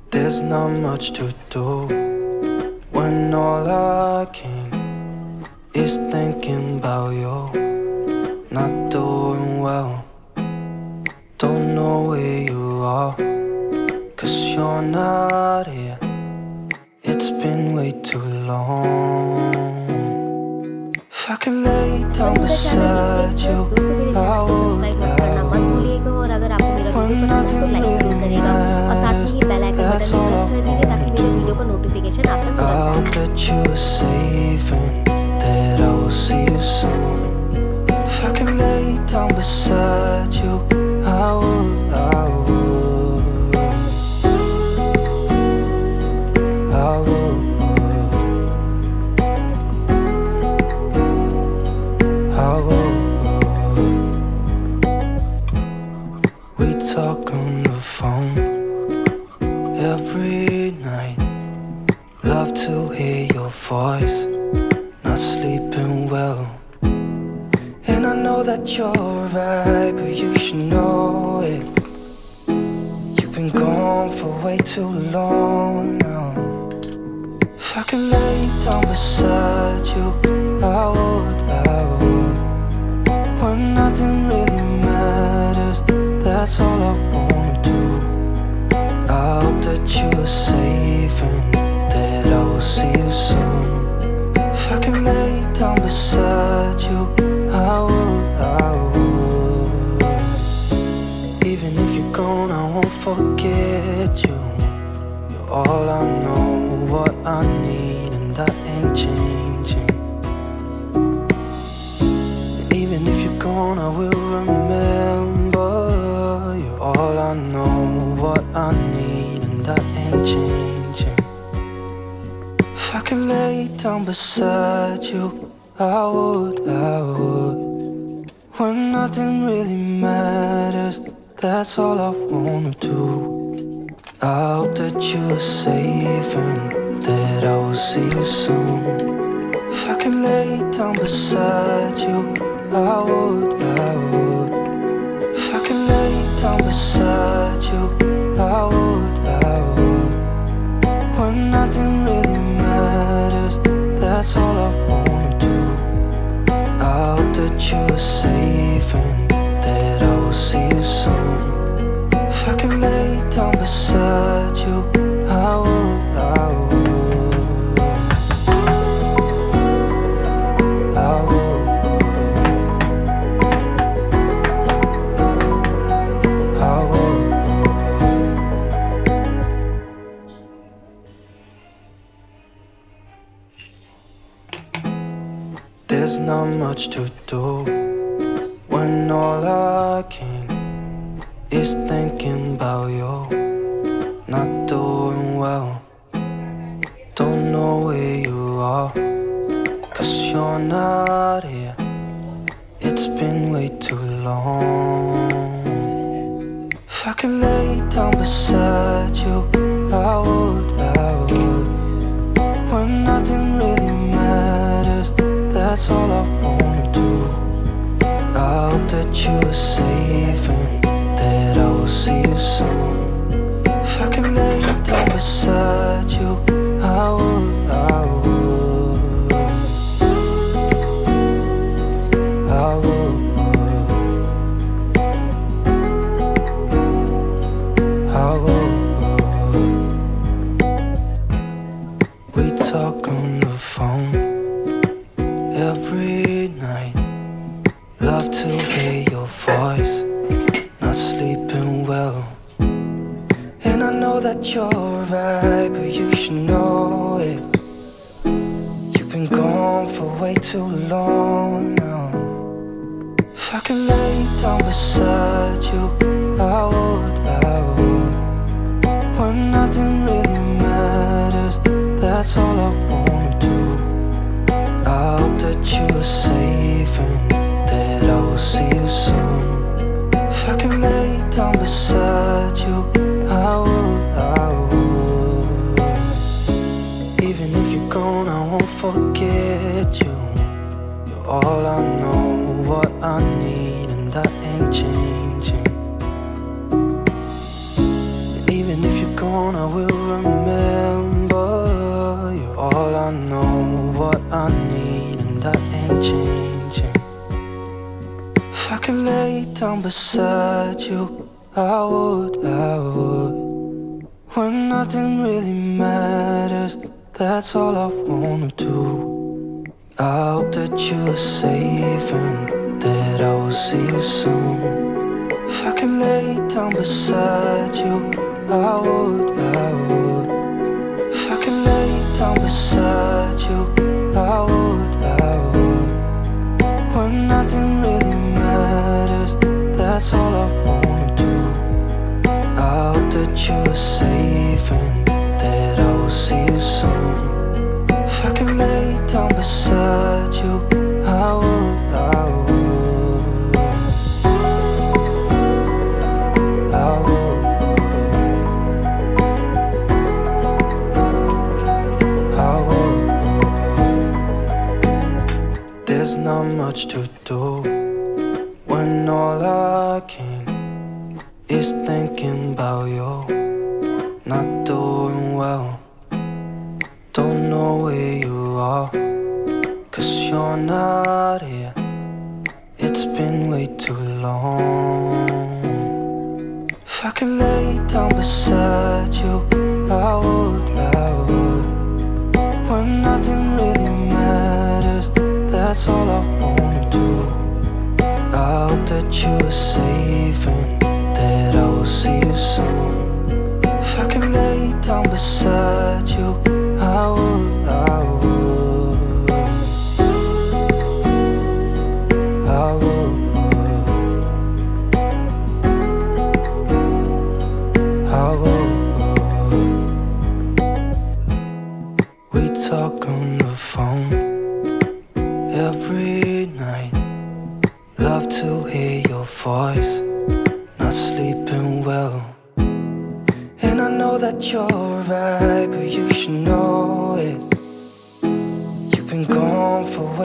There's not much to do when all I can is thinking about you. Not doing well, don't know where you are, 'cause you're not here. It's been way too long. If I could lay down beside you, I would, when nothing really matters. That's all I want. I hope that you are safe and that I will see you soon. If I could lay down beside you, I would, I would, I would, I would. We talk on the phone every night. Love to hear your voice. Not sleeping well, and I know that you're right, but you should know it. You've been gone for way too long now. If I could lay down beside you, I would, I would. When nothing really matters, that's all I wanna do. I hope that you are safe and that I will see you soon. If I could lay down beside you, I would, I would. Even if you're gone, I won't forget you. You're all I know, what I need, and that ain't changing. And even if you're gone, I will remember. You're all I know, what I need, and that ain't changing. If I could lay down beside you, I would, I would. When nothing really matters, that's all I wanna do. I hope that you are safe and that I will see you soon. If I could lay down beside you, I would, I would. If I could lay down beside you, I would, I would. When nothing really matters, that's all I wanna do. I hope that you are safe and that I will see you soon. If I could lay down beside you, I would, I would, I would, I would. There's not much to do when all I can is thinking about you. Not doing well, don't know where you are, 'cause you're not here. It's been way too long. If I could lay down beside you, I would, I would. When nothing really matters, that's all I wanna do. I hope that you are safe and that I will see you soon. If I could lay down beside you, I would, I would, I would, I would. We talk on the phone every night. Love to hear your voice. Not sleeping well, and I know that you're right, but you should know it. You've been gone for way too long now. If I could lay down beside you, I would, I would. When nothing really matters, that's all I wanna do. I hope that you are safe and that I will see you soon. If I could lay down beside you, I would, I would. Even if you're gone, I won't forget you. You're all I know, what I need, and that ain't changing. And even if you you're gone, I will remember. You're all I know, what I need, and that ain't changing. If I could lay down beside you, I would. When nothing really matters, that's all I wanna do. I hope that you are safe and that I will see you soon. If I could lay down beside you, I would. If I could lay down beside you, I would. When nothing really matters, that's all I wanna do. I hope that you are safe and that I will see you soon. If I could lay down beside you, I would. I would. There's not much to do when all I can is thinking about you. Not doing well, don't know where you are, 'cause you're not here. It's been way too long. If I could lay down beside you, I would. When nothing really matters, that's all I wanna do. I hope that you are safe and that I will see you soon. If I could lay down beside you, I would. I would. I would. I would. We talk on the phone every night. Love to hear your voice. Not sleeping well, and I know that you're right, but you should know it. You've been gone for way